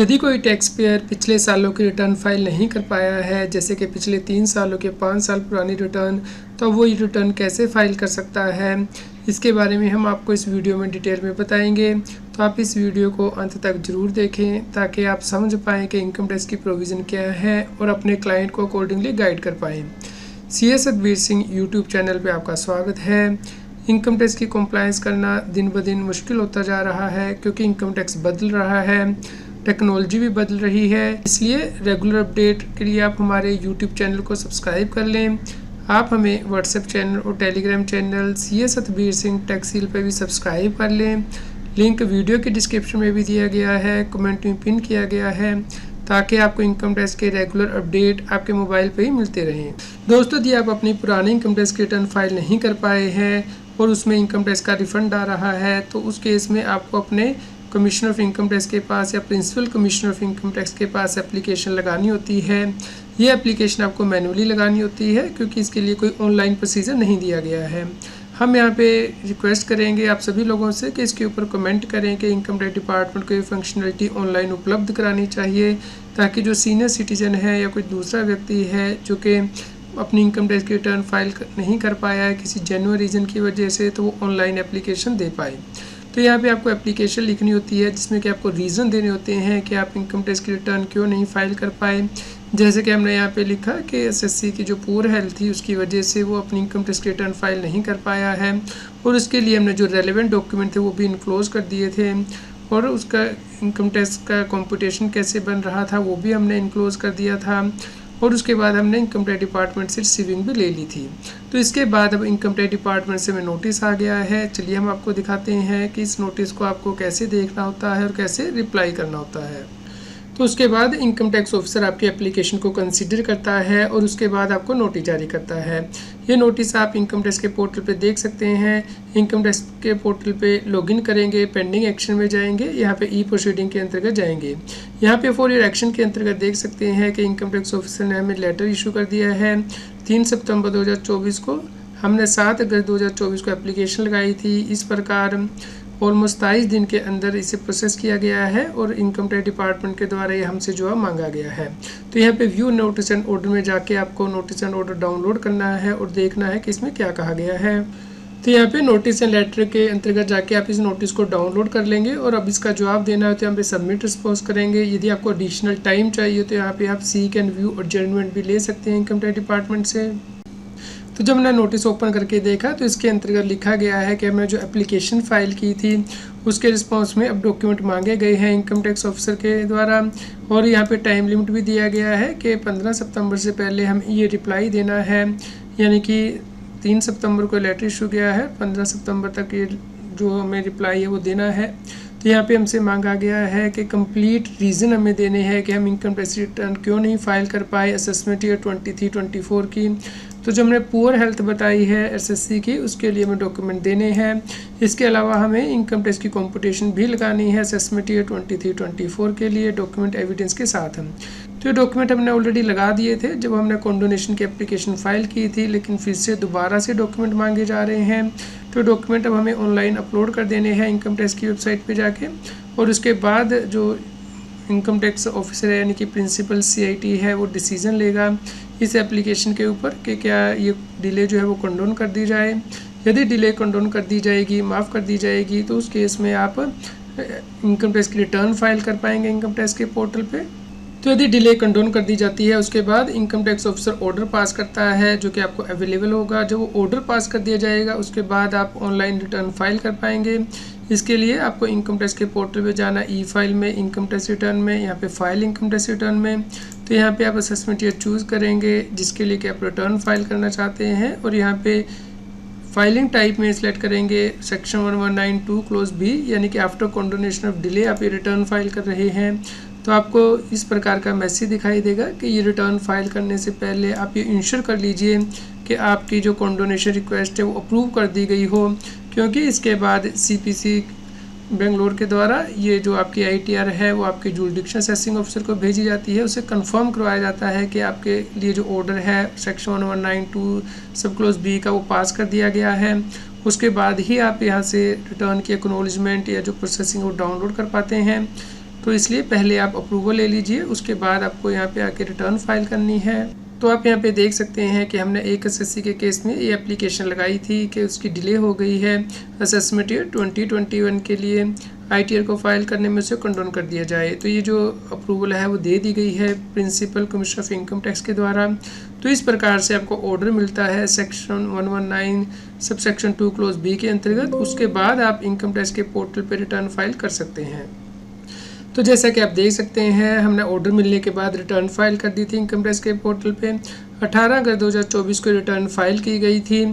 यदि कोई tax payer पिछले सालों की रिटर्न फाइल नहीं कर पाया है, जैसे कि पिछले 3 सालों के 5 साल पुरानी रिटर्न, तो वो ये रिटर्न कैसे फाइल कर सकता है, इसके बारे में हम आपको इस वीडियो में डिटेल में बताएंगे। तो आप इस वीडियो को अंत तक ज़रूर देखें ताकि आप समझ पाएँ कि इनकम टैक्स की प्रोविज़न क्या है और अपने क्लाइंट को अकॉर्डिंगली गाइड कर पाएँ। CA Satbir Singh YouTube channel पर आपका स्वागत है। इनकम टैक्स की कंप्लायंस करना दिन ब दिन मुश्किल होता जा रहा है क्योंकि इनकम टैक्स बदल रहा है, टेक्नोलॉजी भी बदल रही है। इसलिए रेगुलर अपडेट के लिए आप हमारे यूट्यूब चैनल को सब्सक्राइब कर लें। आप हमें व्हाट्सएप चैनल और Telegram channel CA Satbir Singh टैक्सील पर भी सब्सक्राइब कर लें। लिंक वीडियो के डिस्क्रिप्शन में भी दिया गया है, कमेंट में पिन किया गया है, ताकि आपको इनकम टैक्स के रेगुलर अपडेट आपके मोबाइल पर ही मिलते रहें। दोस्तों, यदि आप अपनी पुरानी इनकम टैक्स की रिटर्न फाइल नहीं कर पाए हैं और उसमें इनकम टैक्स का रिफंड आ रहा है, तो उस केस में आपको अपने कमिश्नर ऑफ इनकम टैक्स के पास या principal commissioner of income tax के पास एप्लीकेशन लगानी होती है। ये एप्लीकेशन आपको मैनुअली लगानी होती है क्योंकि इसके लिए कोई ऑनलाइन प्रोसीजर नहीं दिया गया है। हम यहाँ पे रिक्वेस्ट करेंगे आप सभी लोगों से कि इसके ऊपर कमेंट करें कि इनकम टैक्स डिपार्टमेंट को ये फंक्शनलिटी ऑनलाइन उपलब्ध करानी चाहिए, ताकि जो सीनियर सिटीजन है या कोई दूसरा व्यक्ति है जो कि अपनी इनकम टैक्स की रिटर्न फाइल नहीं कर पाया है किसी जेन्युइन रीज़न की वजह से, तो वो ऑनलाइन एप्लीकेशन दे पाए। तो यहाँ पे आपको एप्लीकेशन लिखनी होती है जिसमें कि आपको रीज़न देने होते हैं कि आप इनकम टैक्स की रिटर्न क्यों नहीं फाइल कर पाए। जैसे कि हमने यहाँ पे लिखा कि SSC की जो पुअर हेल्थ थी उसकी वजह से वो अपनी इनकम टैक्स की रिटर्न फाइल नहीं कर पाया है, और उसके लिए हमने जो रेलेवेंट डॉक्यूमेंट थे वो भी इनक्लोज कर दिए थे, और उसका इनकम टैक्स का कंप्यूटेशन कैसे बन रहा था वो भी हमने इनक्लोज कर दिया था, और उसके बाद हमने इनकम टैक्स डिपार्टमेंट से रिसीविंग भी ले ली थी। तो इसके बाद अब इनकम टैक्स डिपार्टमेंट से हमें नोटिस आ गया है। चलिए हम आपको दिखाते हैं कि इस नोटिस को आपको कैसे देखना होता है और कैसे रिप्लाई करना होता है। तो उसके बाद इनकम टैक्स ऑफिसर आपकी एप्लीकेशन को कंसीडर करता है और उसके बाद आपको नोटिस जारी करता है। ये नोटिस आप इनकम टैक्स के पोर्टल पे देख सकते हैं। इनकम टैक्स के पोर्टल पे लॉगिन करेंगे, पेंडिंग एक्शन में जाएंगे, यहाँ पे ई प्रोसीडिंग के अंतर्गत जाएंगे। यहाँ पे फॉर योर एक्शन के अंतर्गत देख सकते हैं कि इनकम टैक्स ऑफिसर ने हमें लेटर इशू कर दिया है 3 सितंबर 2024 को। हमने 7 अगस्त 2024 को एप्लीकेशन लगाई थी। इस प्रकार ऑलमोस्ट 23 दिन के अंदर इसे प्रोसेस किया गया है और इनकम टैक्स डिपार्टमेंट के द्वारा ये हमसे जो है मांगा गया है। तो यहाँ पे व्यू नोटिस एंड ऑर्डर में जाके आपको नोटिस एंड ऑर्डर डाउनलोड करना है और देखना है कि इसमें क्या कहा गया है। तो यहाँ पे नोटिस एंड लेटर के अंतर्गत जाके आप इस नोटिस को डाउनलोड कर लेंगे और अब इसका जवाब देना है तो यहाँ पे सबमिट रिस्पॉन्स करेंगे। यदि आपको एडिशनल टाइम चाहिए तो यहाँ पे आप सीक एंड व्यू एडजर्नमेंट भी ले सकते हैं इनकम टैक्स डिपार्टमेंट से। तो जब मैंने नोटिस ओपन करके देखा तो इसके अंतर्गत लिखा गया है कि हमने जो एप्लीकेशन फ़ाइल की थी उसके रिस्पांस में अब डॉक्यूमेंट मांगे गए हैं इनकम टैक्स ऑफिसर के द्वारा, और यहाँ पे टाइम लिमिट भी दिया गया है कि 15 सितंबर से पहले हम ये रिप्लाई देना है। यानी कि 3 सितंबर को लेटर इशू गया है, 15 सितंबर तक ये जो हमें रिप्लाई है वो देना है। तो यहाँ पे हमसे मांगा गया है कि कंप्लीट रीज़न हमें देने हैं कि हम इनकम टैक्स रिटर्न क्यों नहीं फाइल कर पाए असेसमेंट ईयर 23-24 की। तो जो हमने पुअर हेल्थ बताई है SSC की, उसके लिए हमें डॉक्यूमेंट देने हैं। इसके अलावा हमें इनकम टैक्स की कंप्यूटेशन भी लगानी है असेसमेंट ईयर 23-24 के लिए डॉक्यूमेंट एविडेंस के साथ हम। तो ये डॉक्यूमेंट हमने ऑलरेडी लगा दिए थे जब हमने कॉन्डोनेशन की एप्लीकेशन फाइल की थी, लेकिन फिर से दोबारा से डॉक्यूमेंट मांगे जा रहे हैं। तो डॉक्यूमेंट अब हमें ऑनलाइन अपलोड कर देने हैं इनकम टैक्स की वेबसाइट पे जाके, और उसके बाद जो इनकम टैक्स ऑफिसर है यानी कि प्रिंसिपल CIT है वो डिसीजन लेगा इस एप्लीकेशन के ऊपर कि क्या ये डिले जो है वो कंडोन कर दी जाए। यदि डिले कंडोन कर दी जाएगी, माफ़ कर दी जाएगी, तो उस केस में आप इनकम टैक्स की रिटर्न फाइल कर पाएंगे इनकम टैक्स के पोर्टल पे। तो यदि डिले कंडोन कर दी जाती है उसके बाद income tax officer order pass करता है जो कि आपको अवेलेबल होगा। जब वो ऑर्डर पास कर दिया जाएगा उसके बाद आप ऑनलाइन रिटर्न फाइल कर पाएंगे। इसके लिए आपको इनकम टैक्स के पोर्टल पे जाना, ई फाइल में, इनकम टैक्स रिटर्न में, यहाँ पे फाइल इनकम टैक्स रिटर्न में। तो यहाँ पे आप असेसमेंट ईयर चूज़ करेंगे जिसके लिए कि आप रिटर्न फाइल करना चाहते हैं, और यहाँ पे फाइलिंग टाइप में सिलेक्ट करेंगे सेक्शन 1192 क्लोज B, यानी कि आफ्टर कॉन्डोनेशन ऑफ डिले आप ये रिटर्न फाइल कर रहे हैं। तो आपको इस प्रकार का मैसेज दिखाई देगा कि ये रिटर्न फाइल करने से पहले आप ये इंश्योर कर लीजिए कि आपकी जो कॉन्डोनेशन रिक्वेस्ट है वो अप्रूव कर दी गई हो, क्योंकि इसके बाद CPC बेंगलोर के द्वारा ये जो आपकी ITR है वो आपके जुरिडिक्शन असेसिंग ऑफिसर को भेजी जाती है। उसे कंफर्म करवाया जाता है कि आपके लिए जो ऑर्डर है सेक्शन 1192 सब क्लोज B का वो पास कर दिया गया है। उसके बाद ही आप यहाँ से रिटर्न की एक्नॉलेजमेंट या जो प्रोसेसिंग वो डाउनलोड कर पाते हैं। तो इसलिए पहले आप अप्रूवल ले लीजिए, उसके बाद आपको यहाँ पे आके रिटर्न फाइल करनी है। तो आप यहाँ पे देख सकते हैं कि हमने एक एसएससी के केस में ये एप्लीकेशन लगाई थी कि उसकी डिले हो गई है असेसमेंट ईयर 2021 के लिए आईटीआर को फाइल करने में उसे कंडोन कर दिया जाए। तो ये जो अप्रूवल है वो दे दी गई है principal commissioner of income tax के द्वारा। तो इस प्रकार से आपको ऑर्डर मिलता है section 119 sub section 2 close B के अंतर्गत। उसके बाद आप इनकम टैक्स के पोर्टल पर रिटर्न फाइल कर सकते हैं। तो जैसा कि आप देख सकते हैं हमने ऑर्डर मिलने के बाद रिटर्न फाइल कर दी थी इनकम टैक्स के पोर्टल पे। 18 अगस्त 2024 को रिटर्न फाइल की गई थी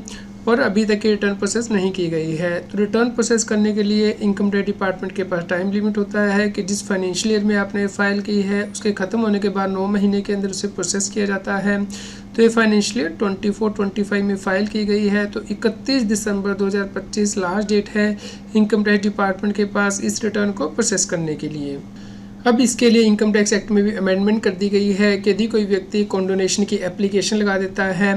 और अभी तक की रिटर्न प्रोसेस नहीं की गई है। तो रिटर्न प्रोसेस करने के लिए इनकम टैक्स डिपार्टमेंट के पास टाइम लिमिट होता है कि जिस फाइनेंशियल ईयर में आपने फाइल की है उसके ख़त्म होने के बाद 9 महीने के अंदर उसे प्रोसेस किया जाता है। तो ये फाइनेंशियल ईयर 24-25 में फ़ाइल की गई है। तो 31 दिसंबर 2025 लास्ट डेट है इनकम टैक्स डिपार्टमेंट के पास इस रिटर्न को प्रोसेस करने के लिए। अब इसके लिए इनकम टैक्स एक्ट में भी अमेंडमेंट कर दी गई है कि यदि कोई व्यक्ति कॉन्डोनेशन की एप्लीकेशन लगा देता है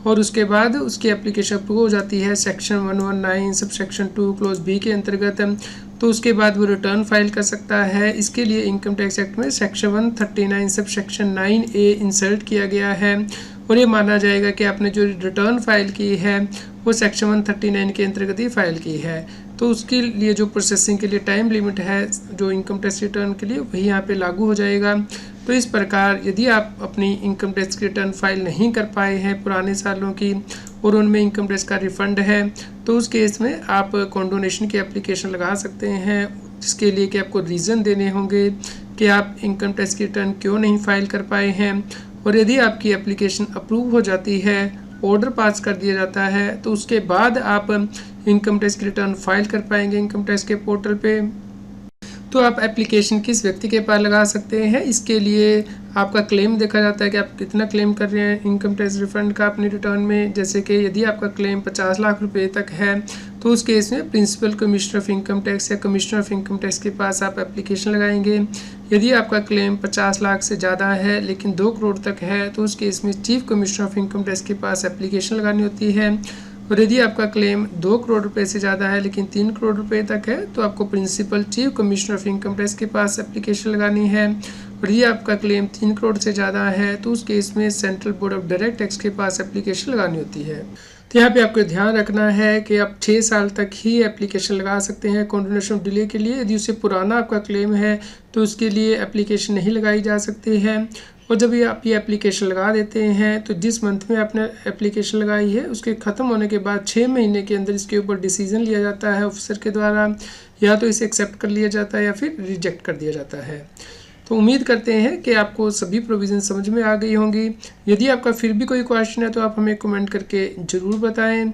और उसके बाद उसकी एप्लीकेशन अप्रूव हो जाती है section 119 sub section 2 close B के अंतर्गत, तो उसके बाद वो रिटर्न फाइल कर सकता है। इसके लिए इनकम टैक्स एक्ट में section 139 sub section 9A insert किया गया है और ये माना जाएगा कि आपने जो रिटर्न फाइल की है वो सेक्शन 139 के अंतर्गत ही फाइल की है। तो उसके लिए जो प्रोसेसिंग के लिए टाइम लिमिट है जो इनकम टैक्स रिटर्न के लिए वही यहाँ पे लागू हो जाएगा। तो इस प्रकार यदि आप अपनी इनकम टैक्स की रिटर्न फाइल नहीं कर पाए हैं पुराने सालों की और उनमें इनकम टैक्स का रिफ़ंड है तो उस केस में आप कॉन्डोनेशन की एप्लीकेशन लगा सकते हैं, जिसके लिए कि आपको रीज़न देने होंगे कि आप इनकम टैक्स की रिटर्न क्यों नहीं फाइल कर पाए हैं। और यदि आपकी एप्लीकेशन अप्रूव हो जाती है, ऑर्डर पास कर दिया जाता है, तो उसके बाद आप इनकम टैक्स की रिटर्न फाइल कर पाएंगे इनकम टैक्स के पोर्टल पे। तो आप एप्लीकेशन किस व्यक्ति के पास लगा सकते हैं, इसके लिए आपका क्लेम देखा जाता है कि आप कितना क्लेम कर रहे हैं इनकम टैक्स रिफंड का अपनी रिटर्न में। जैसे कि यदि आपका क्लेम 50 लाख रुपए तक है तो उस केस में principal commissioner of income tax या कमिश्नर ऑफ इनकम टैक्स के पास आप एप्लीकेशन लगाएंगे। यदि आपका क्लेम 50 लाख से ज़्यादा है लेकिन 2 करोड़ तक है तो उस केस में chief commissioner of income tax के पास एप्लीकेशन लगानी होती है। और यदि आपका क्लेम 2 करोड़ रुपए से ज़्यादा है लेकिन 3 करोड़ रुपए तक है तो आपको principal chief commissioner of income tax के पास एप्लीकेशन लगानी है। और यदि आपका क्लेम 3 करोड़ से ज़्यादा है तो उस केस में central board of direct tax के पास एप्लीकेशन लगानी होती है। तो यहाँ पे आपको ध्यान रखना है कि आप 6 साल तक ही एप्लीकेशन लगा सकते हैं कॉन्डोनेशन ऑफ डिले के लिए। यदि उससे पुराना आपका क्लेम है तो उसके लिए एप्लीकेशन नहीं लगाई जा सकती है। और जब आप ये एप्लीकेशन लगा देते हैं तो जिस मंथ में आपने एप्लीकेशन लगाई है उसके ख़त्म होने के बाद 6 महीने के अंदर इसके ऊपर डिसीजन लिया जाता है ऑफिसर के द्वारा, या तो इसे एक्सेप्ट कर लिया जाता है या फिर रिजेक्ट कर दिया जाता है। तो उम्मीद करते हैं कि आपको सभी प्रोविज़न समझ में आ गई होंगी। यदि आपका फिर भी कोई क्वेश्चन है तो आप हमें कमेंट करके ज़रूर बताएं।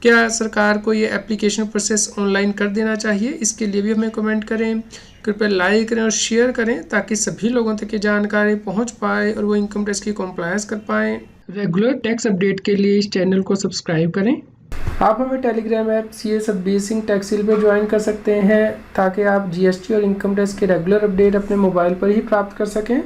क्या सरकार को ये एप्लीकेशन प्रोसेस ऑनलाइन कर देना चाहिए, इसके लिए भी हमें कमेंट करें। कृपया लाइक करें और शेयर करें ताकि सभी लोगों तक ये जानकारी पहुंच पाए और वो इनकम टैक्स की कॉम्प्लायंस कर पाएँ। रेगुलर टैक्स अपडेट के लिए इस चैनल को सब्सक्राइब करें। आप हमें टेलीग्राम ऐप CS बेसिंग टैक्सील पर ज्वाइन कर सकते हैं ताकि आप GST और इनकम टैक्स के रेगुलर अपडेट अपने मोबाइल पर ही प्राप्त कर सकें।